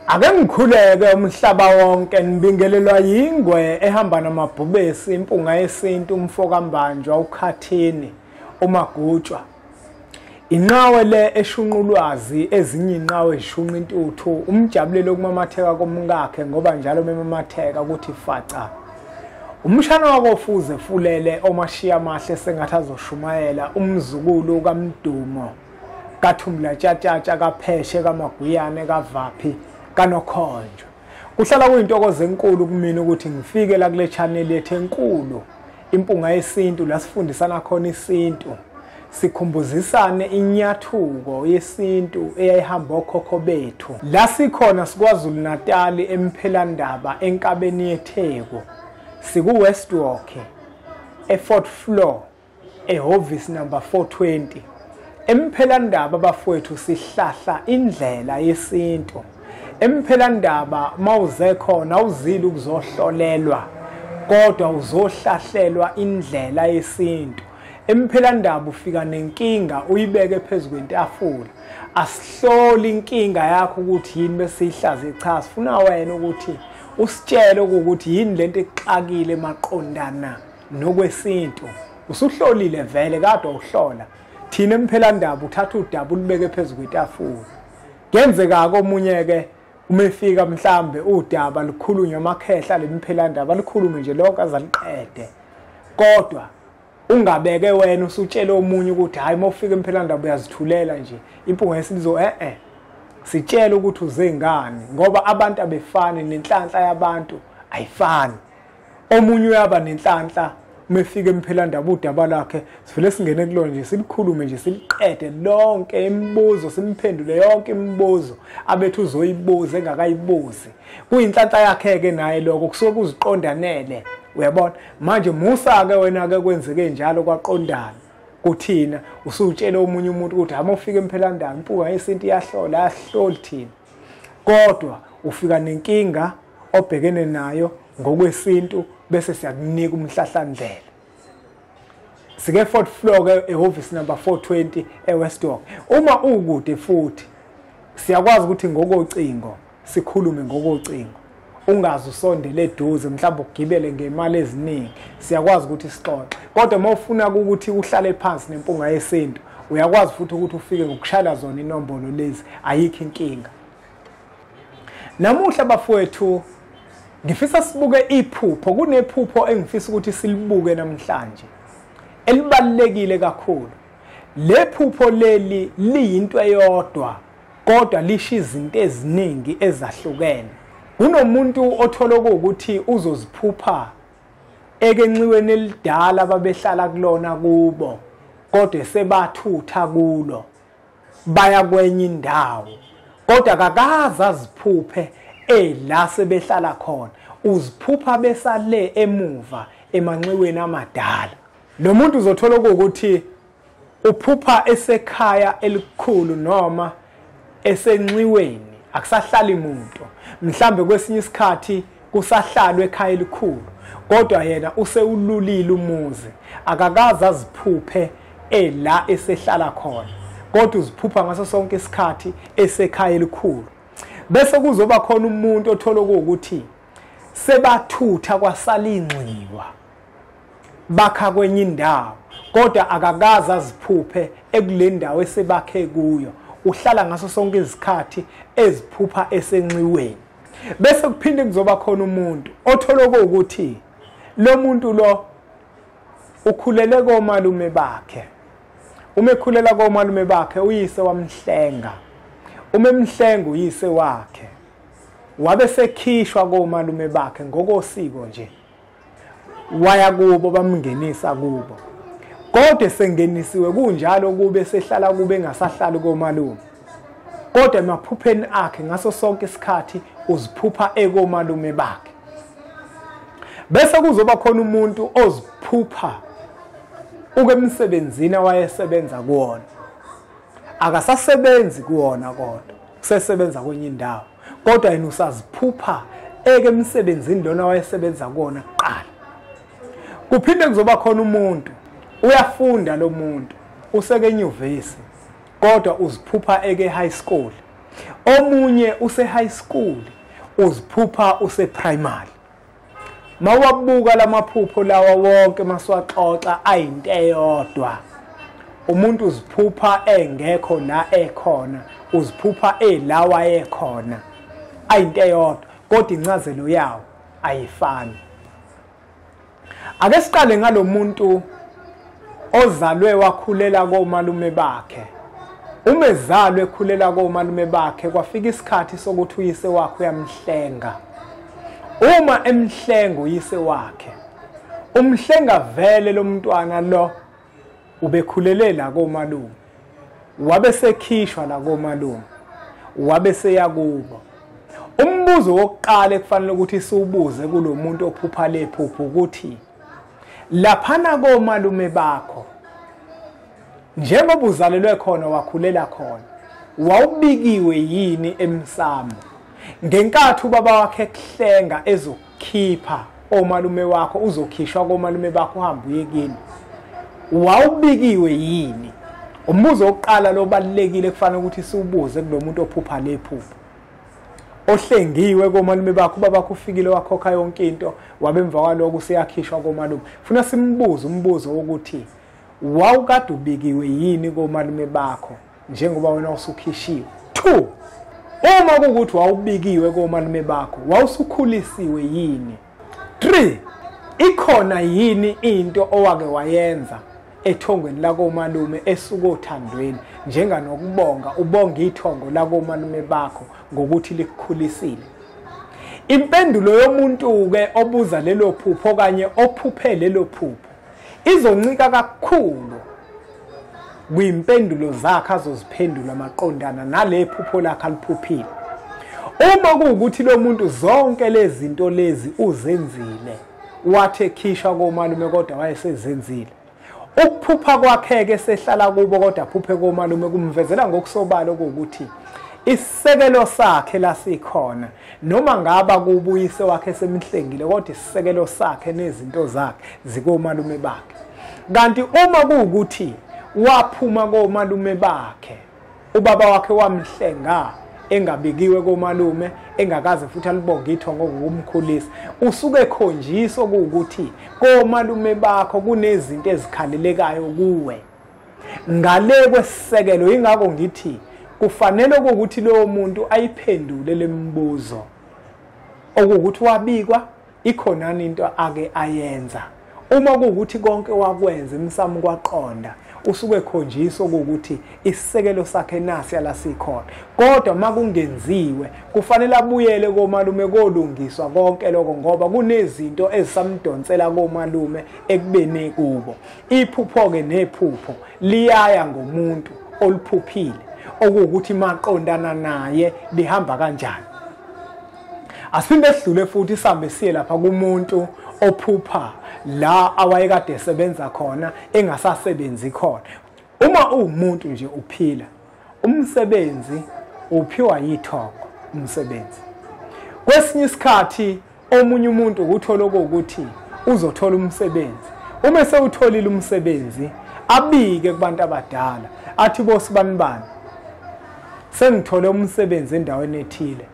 Ake ngikhuleke umhlaba wonke nibingelelwa yingwe ehamba namabhubesi impunga yesintu umfoka mbanjwa ukhathini uMagutshwa. Inqawe le eshunqulwazi ezinye inqawe ezishunqa intuthu umjabulelo okumamatheka komkakhe ngoba njalo memamatheka ukuthi faca. Umshana wakofuze fulele omashiya amahle sengathi azoshumayela umzukulu kaMdumo kaThumla Tshatatsha kaPheshe kaMaguyane kaVaphi kaNokhonjo. Kuhlala kuyintokozo enkulu kumina ukuthi ngifike la kule channel yethu enkulu impunga yesintu la sifundisana khona isintu. Sikhumbuzisane inyathuko yesintu eyayihamba okhokho bethu. La sikhona siKwaZulu Natal eMphelandaba enkabeni yeTheku. Siku West Walk e4th floor ehhovisi number 420. Emphelandaba bafowethu sihlahla indlela yesintu. Emphelandaba mawuze khona awuzili ukuzohlolelwa kodwa uzohlahlelwa indlela yesintu. Emphelandaba ufika nenkinga uyibeke phezulu kwentafula. Asihloli inkinga yakho ukuthi yini bese ihlaze cha sifuna wena ukuthi usitshele ukuthi yini lento exakile maqondana nokwesintu. Usuhlolile vele kade uhlola. Thina Emphelandaba uthatha udaba ulibeke phezulu kwentafula. Kenzeka komunye ke umefika mhlambe udaba likhulunywa amakhehla leMphelandaba likhulume nje lonke azaliqede. Kodwa ungabeke wena usutshela omunye ukuthi hayi mawufika Emphelandaba uyazithulela nje impunga yesintu sitshela ukuthi uze ngani ngoba abantu abefani nenhlanhla yabantu ayifani. Omunye uyaba nenhlanhla umefika Emphelandaba udaba lakhe sivele singene kulona nje silikhulume nje siliqede lonke imibuzo simphendule yonke imibuzo abethu uzoyibuza engakayibuzi. Kuyinhlanhla yakhe ke naye lokho kusuke kuziqondanele. Uyabona manje musa ke wena ke kwenzeke njalo kwaqondana kuthina usutshela omunye umuntu ukuthi hama ufike Emphelandaba impunga yesintu iyahlola yahloli thina kodwa ufika nenkinga obhekene nayo ngokwesintu bese siyakunika umhlahlandlela. Sike 4th floor ke ehhovisi number 420 eWest Walk. Uma ukude futhi siyakwazi ukuthi ngokocingo sikhulume ngokocingo. Ungazi usondele eduze mhlawumbe ugibele ngemali eziningi siyakwazi ukuthi sixoxe. Kodwa mawufuna ukuthi uhlale phansi nempunga yesintu uyakwazi futhi ukuthi ufike ngokushaya zona inombolo lezi ayikho inkinga. Namuhla bafowethu ngifisa sibuke iphupho kunephupho engifisa ukuthi silibuke namhlanje elibalekile kakhulu. Lephupho leli liyinto eyodwa kodwa lisho izinto eziningi ezahlukene. Kunomuntu othola ukuthi uzoziphupha ekenciweni elidala ababehlala kulona kubo kodwa sebathutha kulo baya kwenye indawo kodwa kakazi aziphuphe la sebehlala khona uziphupha besale emuva emanxiweni amadala. Lo muntu uzothola ukuthi uphupha esekhaya elikhulu noma esenxiweni akusahlali umuntu mhlambe kwesinye isikhathi kusahlalwe ekhaya elikhulu kodwa yena useululile umuzi akakazi aziphuphe la esehlala khona kodwa uziphupha ngaso sonke isikhathi esekhaya elikhulu. Bese kuzoba khona umuntu othola ukuthi sebathutha kwasalingciwa bakha kwenye indawo kodwa akakazi aziphuphe ekule ndawo esebakhe kuyo uhlala ngaso sonke izikhathi eziphupha esenxiweni. Bese kuphinde kuzoba khona umuntu othola ukuthi lo muntu lo ukhulele komalume bakhe. Umekhulela komalume bakhe uyise wamhlenga. Umemhlenga uyise wakhe wabe sekhishwa komalume bakhe ngokosiko nje waya kubo bamngenisa kubo kodwa sengenisiwe kunjalo kube sehlala kube ngasahlali komalume kodwa emaphupheni akhe ngaso sonke isikhathi uziphupha ekomalume bakhe. Bese kuzoba khona umuntu oziphupha ukemsebenzini wayesebenza kuona akasasebenzi kuona kodwa usesebenza kwenye indawo kodwa yena usaziphupha ekemsebenzini lona wayesebenza kuona kuqala. Kuphinde kuzoba khona umuntu uyafunda lo muntu useke enyuvesi kodwa uziphupha eke high school omunye use-high school, uziphupha use-primary. Mawabuka lamaphupho lawa wonke masiwaxoxa ayinto eyodwa. Umuntu uziphupha engekho la ekhona, uziphupha elawa ekhona. Ayinto eyodwa, kodwa incazelo yawo ayifani. Ake siqale ngalomuntu ozalwe wakhulela komalume bakhe. Uma ezalwe ekhulela komalume bakhe kwafika isikhathi sokuthi uyise wakhe uyamhlenga. Uma emhlenga uyise wakhe, umhlenga vele lo mntwana lo ubekhulele la komalume. Wabe sekhishwa la komalume. Wabe seyakubo. Umbuzo wokuqala ekufanele ukuthi siwubuze kulomuntu ophupha lephupho ukuthi laphana komalume bakho njengoba uzalelwe khona wakhulela khona wawubikiwe yini emsamo ngenkathi ubaba wakhe ekuhlenga ezokukhipha omalume wakho uzokhishwa komalume bakho uhambe uyekini wawubikiwe yini? Umbuzo wokuqala lo balekile kufanele ukuthi siwubuze kulomuntu ophupha lephupho ohlengiwe komalume bakho ubaba bakho ufikile wakhokha yonke into wabemva kwaloko useyakhishwa komalume. Funa simbuze umbuzo wokuthi wawukade ubikiwe yini komalume bakho njengoba wena usukhishiwe? 2. Uma kuukuthi wawubikiwe komalume bakho wawusukhulisiwe yini? 3. Ikhona yini into owake wayenza ethongweni lakomalume esuka othandweni njenganokubonga ubonga ithongo lakomalume bakho ngokuthi likukhulisile? Impendulo yomuntu ke obuza lelo phupho okanye ophuphe lelo phupho izoncika kakhulu kwimpendulo zakhe azoziphendula maqondana nale phupho lakhe aliphuphile. Uma kuukuthi lo muntu zonke lezi zinto lezi uzenzile wathi ekhishwa komalume kodwa wayesezenzile, ukuphupha kwakhe ke sehlala kubo kodwa aphuphe komalume kumvezela ngokusobala ukuthi isisekelo sakhe lasikhona noma ngaba kubuyise wakhe semhlengile kodwa isisekelo sakhe nezinto zakhe zikomalume bakhe. Kanti uma kuukuthi waphuma komalume bakhe ubaba wakhe wamhlenga engabikiwe komalume engakaze futhi alibonge ithongo ngokumkhulisa, usuke ekhonjiswa ukuthi komalume bakho kunezinto ezikhalelekayo kuwe ngale kwesisekelo. Ingakho ngithi kufanele ukuthi lowo muntu ayiphendule lemibuzo okuthi wabikwa ikhonani into ake ayenza. Uma kuukuthi konke wakwenza emsamo kwaqonda usuke ekhonjiswa ukuthi isisekelo sakhe nasi yalasikhona, kodwa makungenziwe kufanele abuyele komalume kolungiswa konke lokho ngoba kunezinto ezisamdonsela komalume ekubeni kubo. Iphupho ke nephupho liyaya ngomuntu oliphuphile okuwukuthi maqondana naye lihamba kanjani. Asiphinde sidlule futhi sihambe siye lapha kumuntu ophupha la awayekade esebenza khona engasasebenzi khona. Uma uwumuntu nje uphila, umsebenzi uphiwa yithongo umsebenzi. Kwesinye isikhathi omunye umuntu ukuthola ukuthi uzothola umsebenzi. Uma sewutholile umsebenzi abike kubantu abadala athi bosi banibani sengithole umsebenzi endaweni ethile.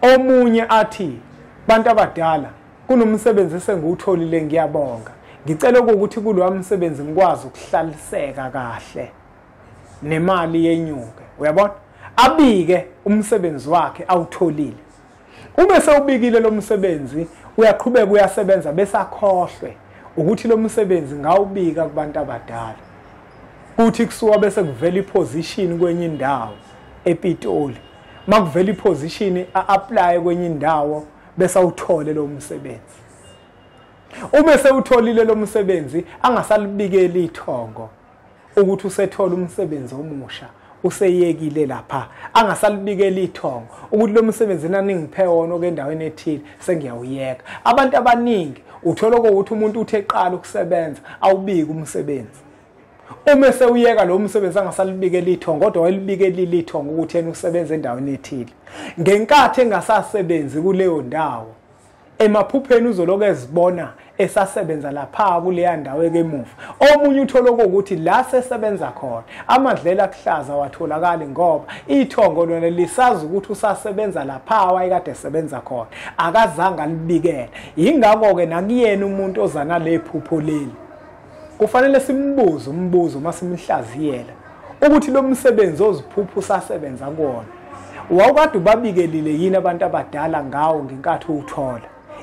Omunye athi bantu abadala kunomsebenzi sengiwutholile ngiyabonga, ngicela ukuthi kulo umsebenzi ngikwazi ukuhlaliseka kahle nemali yenyuke. Uyabona, abike umsebenzi wakhe awutholile. Uma sewubikile lo msebenzi uyaqhubeka uyasebenza bese akhohlwe ukuthi lo msebenzi ngawubika kubantu abadala, kuthi kusuka bese kuvela iposition kwenye indawo ePitoli. Makuvela iposition a-apply kwenye indawo bese awuthole lo msebenzi. Uma sewutholile lo msebenzi angasalibikeli ithongo ukuthi usethola umsebenzi omusha useyekile lapha, angasalibikeli ithongo ukuthi lo msebenzi naningiphe wona okendaweni ethile sengiyawuyeka. Abantu abaningi uthola ukuthi umuntu uthe eqala ukusebenza awubiki umsebenzi. Uma sewuyeka lo msebenzi angasalibikela ithongo kodwa wayelibikela ithongo ukuthi yena usebenza endaweni ethile, ngenkathi engasasebenzi kuleyo ndawo emaphupheni uzoloku ezibona esasebenza lapha kuleya ndawo ekemuva. Omunye uthola ukuthi la sesebenza khona amadlela akuhlaza watholakala ngoba ithongo lona lisazi ukuthi usasebenza lapha wayekade esebenza khona akazange libikele. Ingakho ke nakuyena umuntu ozana lephupho leli kufanele simbuze umbuzo masimhlaziyela ukuthi lo msebenzi oziphupho usasebenza kuona wawukade ubabikelile yini abantu abadala ngawo ngenkathi uthola.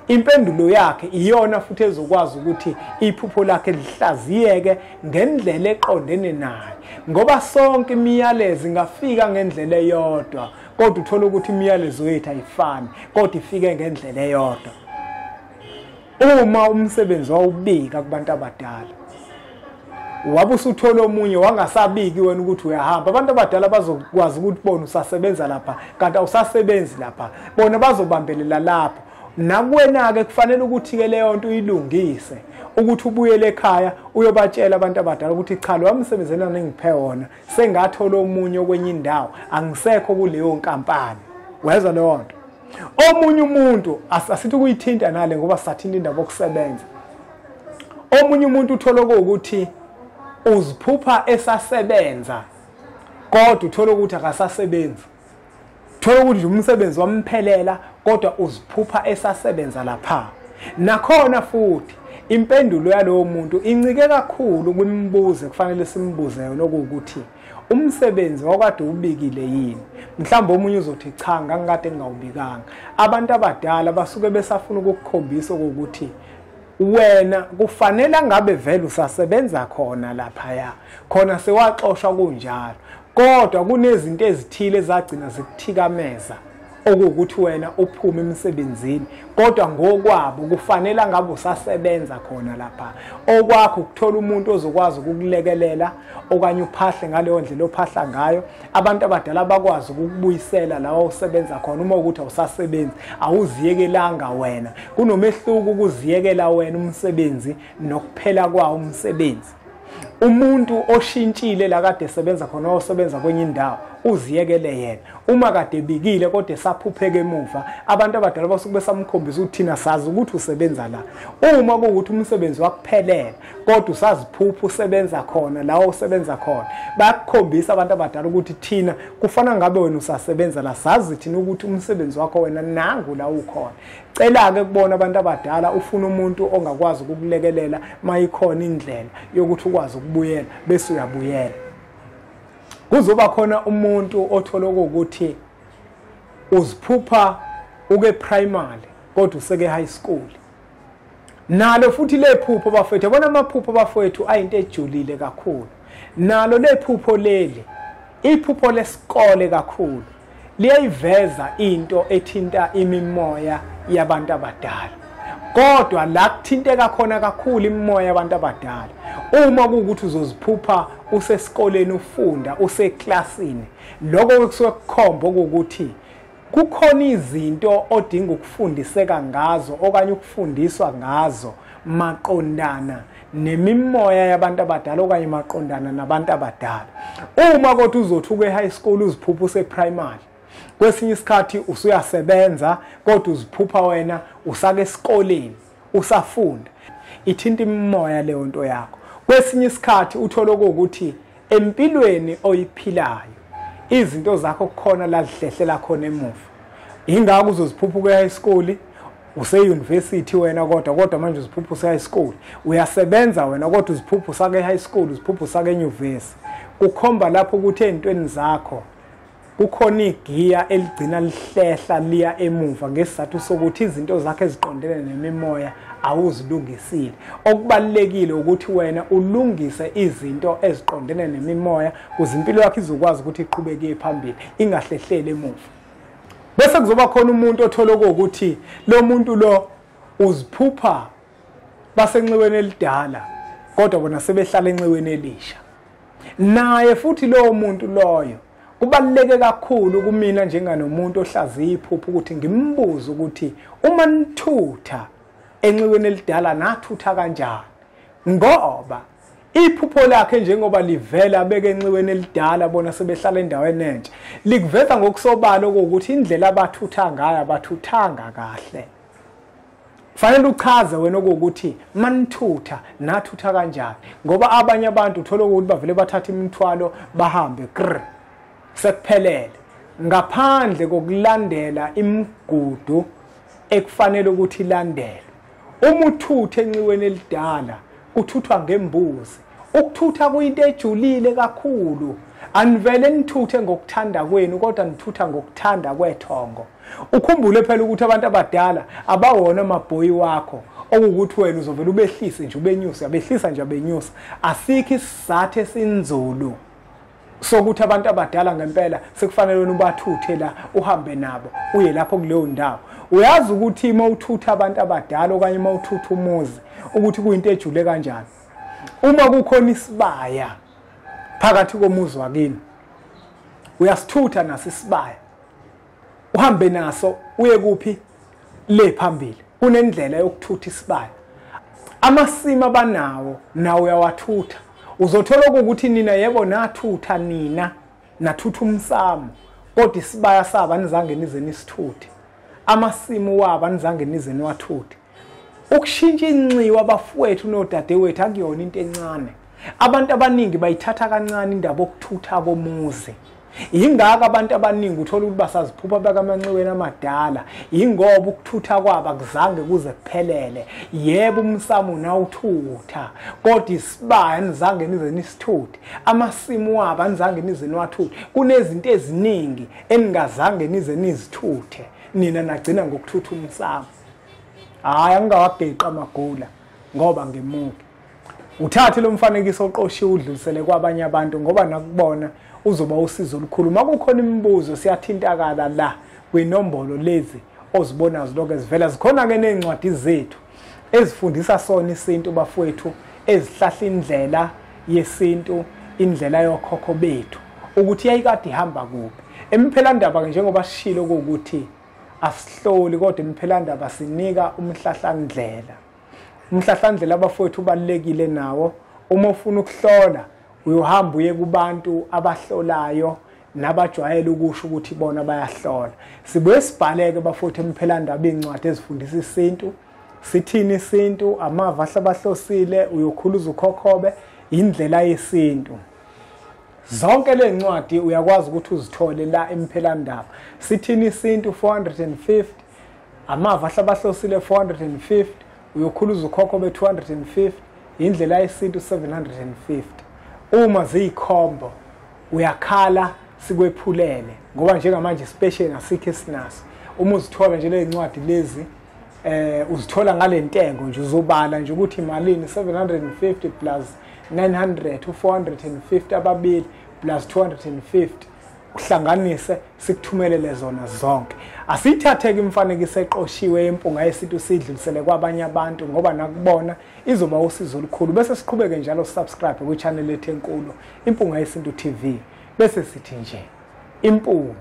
Impendulo yakhe iyona futhi ezokwazi ukuthi iphupho lakhe lihlaziyeke ngendlela eqondene naye ngoba sonke imiyalezo ingafika ngendlela eyodwa kodwa uthola ukuthi imiyalezo yethu ayifani kodwa ifike ngendlela eyodwa. Uma umsebenzi wawubika kubantu abadala wabe usuthola omunye wangasabiki wena ukuthi uyahamba, abantu abadala bazokwazi ukuthi bona usasebenza lapha kanti awusasebenzi lapha, bona bazobambelela lapho. Nakuwena-ke kufanele ukuthi-ke leyo nto uyilungise ukuthi ubuyele ekhaya uyobatshela abantu abadala ukuthi cha lo wamsebenzela ngiphe wona sengathola omunye kwenye indawo angisekho kuleyo nkampani. Wezwa leyo nto? Omunye umuntu asithi ukuyithinta nale ngoba sathinta indaba yokusebenza. Omunye umuntu uthola ukuthi uziphupha esasebenza kodwa uthola ukuthi akasasebenzi. Uthola ukuthi umsebenzi wamphelela kodwa uziphupha esasebenza lapha. Nakhona futhi impendulo yalowo muntu incike kakhulu kwimibuzo kufanele simbuze yona ukuthi umsebenzi wakade ubikile yini. Mhlawumbe omunye uzothi cha ngangikade ngingawubikanga. Abantu abadala basuke besafuna ukukukhombisa ukuthi wena kufanele ngabe vele usasebenza khona lapha khona sewaxoshwa kunjalo kodwa kunezinto ezithile ezagcina zikuthikameza okuwukuthi wena uphume emsebenzini kodwa ngokwabo kufanele ngabe usasebenza khona lapha. Okwakho ukuthola umuntu ozokwazi ukukulekelela okanye uphahle ngaleyo ndlela ophahla ngayo. Abantu abadala bakwazi ukukubuyisela lawo usebenza khona uma ukuthi awusasebenzi awuziyekelanga wena. Kunomehluko ukuziyekela wena umsebenzi nokuphela kwawo umsebenzi. Umuntu oshintshile la kade esebenza khona osebenza kwenye indawo uziyekele yena. Uma kade ebikile kodwa esaphupheke emuva abantu abadala basuke besamkhombisa ukuthi thina sazi ukuthi usebenza la. Uma kuwukuthi umsebenzi wakuphelela kodwa usaziphupha usebenza khona la usebenza khona bayakukhombisa abantu abadala ukuthi thina kufana ngabe wena usasebenza la sazi thina ukuthi umsebenzi wakho wena nangu la ukhona. Cela-ke kubona abantu abadala ufuna umuntu ongakwazi ukukulekelela mayikhona indlela yokuthi ukwazi ukubuyela bese uyabuyela. Kuzoba khona umuntu othola ukuthi uziphupha uke primary kodwa useke high school. Nalo futhi lephupho bafethu yabona amaphupho bafethu ayinto ejulile kakhulu. Nalo lephupho leli iphupho lesikole kakhulu liyayiveza into ethinta imimoya yabantu abadala. Kodwa la kuthinteka khona kakhulu imimoya yabantu abadala uma kuwukuthi uzoziphupha usesikoleni ufunda useklasini. Lokho kusuke kukhomba ukuthi kukhona izinto odinga ukufundiseka ngazo okanye ukufundiswa ngazo maqondana nemimoya yabantu abadala okanye maqondana nabantu abadala. Uma kodwa uzothi uke high school uziphupha useprimary kwesinye isikhathi usuyasebenza kodwa uziphupha wena usake esikoleni usafunda, ithinta imimoya leyo nto yakho. Kwesinye isikhathi uthola ukuthi empilweni oyiphilayo izinto zakho kukhona la zihlehlela khona emuva. Ingakho uzoziphupha ku high school use-university wena kodwa manje uziphupha use high school. Uyasebenza wena kodwa uziphupha usake high school uziphupha usake enyuvesi. Kukhomba lapho ukuthi ezintweni zakho kukhona igiya eligcina lihlehla liya emuva ngesizathu sokuthi izinto zakhe eziqondene nemimoya awuzilungisile. Okubalekile ukuthi wena ulungise izinto eziqondene nemimoya ukuze impilo yakho izokwazi ukuthi iqhubeke phambili ingahlehlele emuva. Bese kuzoba khona umuntu othola ukuthi lo muntu lo uziphupha basenxiweni elidala kodwa bona sebehlala enxiweni elisha. Naye futhi lo muntu loyo kubaluleke kakhulu kumina njenganomuntu ohlaziya iphupho ukuthi ngimbuze ukuthi uma nithutha enxiweni elidala nathutha kanjani, ngoba iphupho lakhe njengoba livela beke enxiweni elidala bona sebehlala endaweni entsha likuveza ngokusobala ukuthi indlela abathutha ngayo abathuthanga kahle. Kufanele uchaze wena ukuthi manithutha nathutha kanjani, ngoba abanye abantu uthola ukuthi bavele bathatha imithwalo bahambe sekuphelele ngaphandle kokulandela imigudu ekufanele ukuthi ilandelwe. Uma uthutha enciweni elidala uthuthwa ngembuzi, ukuthutha kuyinto ejulile kakhulu. Anivele nithuthe ngokuthanda kwenu kodwa nithutha ngokuthanda kwethongo. Ukhumbule phela ukuthi abantu abadala abawona amabhoyi wakho okuthi wena uzovela ubehlise nje ubenyusa, abehlisa nje abenyusa. Asikho isizathu esinzulu sokuthi abantu abadala ngempela sekufanele wena ubathuthe la uhambe nabo uye lapho kuleyo ndawo. Uyazi ukuthi uma uthutha abantu abadala okanye uma uthutha umuzi ukuthi kuyinto ejule kanjani. Uma kukhona isibaya phakathi komuzi wakini uyasithutha naso isibaya uhambe naso uye kuphi le phambili. Kunendlela yokuthutha isibaya. Amasimo abanawo nawe uyawathutha. Uzothola ukuthi nina yebo nathutha nina nathutha umsamo kodwa isibaya saba nizange nize nisithuthe. Amasimo wabo anizange nize niwathuthe. Ukushintsha inxiwa abafowethu nodadewethu akuyona into encane. Abantu abaningi bayithatha kancane indaba okuthutha komuzi. Ingaka abantu abaningi uthola ukuthi basaziphupha bakamanxiweni amadala ingoba ukuthutha kwabo akuzange kuze kuphelele. Yebo umsamo nawuthutha kodwa isibaya nizange nize nisithuthe. Amasimo wabo anizange nize niwathuthe. Kunezinto eziningi eningazange nize nizithuthe. Nina nagcina ngokuthutha umsamo. Hayi angingawageqa amagula ngoba ngemuke. Uthathe lo mfanekiso oqoshiwe udlulisele kwabanye abantu ngoba nakubona uzoba usizo olukhulu. Makukhona imibuzo siyathintakala la kwinombolo lezi ozibona ziloko ezivela. Zikhona ke nezincwadi zethu ezifundisa sona isintu bafowethu, ezihlahla indlela yesintu, indlela yokhokho bethu ukuthi yayikade ihamba kuphi. Emphelandaba njengoba sishilo ukuthi asihloli kodwa emphelandaba sinika umhlahlandlela. Umhlahlandlela abafowethu ubalekile nawo. Uma ufuna ukuhlola uyohamba uye kubantu abahlolayo nabajwayele ukusho ukuthi bona bayahlola. Sibuye sibhaleke bafowethu emphelandaba incwadi ezifundisa isintu. Sithini isintu, amava ahlabahlosile, uyokhuluza ukhokhobe, indlela yesintu. Zonke le ncwadi uyakwazi ukuthi uzithole la emphelandaba. Sithini isintu 450, amava ahlabahlosile 450, uyokhuluza ukhokhobe 250, indlela yesintu 750. Uma ziyikhombo uyakhala sikwephulele ngoba njengamanje special asikho esinaso. Uma uzithola nje le ncwadi lezi uzithola ngale ntengo nje uzobala nje ukuthi imalini 750 plus 900 u450 ababili plus 250 uhlanganise sikuthumelele zona zonke. Asithatheke imfanekiso eqoshiwe yempunga yesintu sidlulisele kwabanye abantu ngoba nakubona izoba usizo olukhulu. Bese siqhubeke njalo subscribe ku channel yethu enkulu Impunga Yesintu TV bese sithi nje impunga.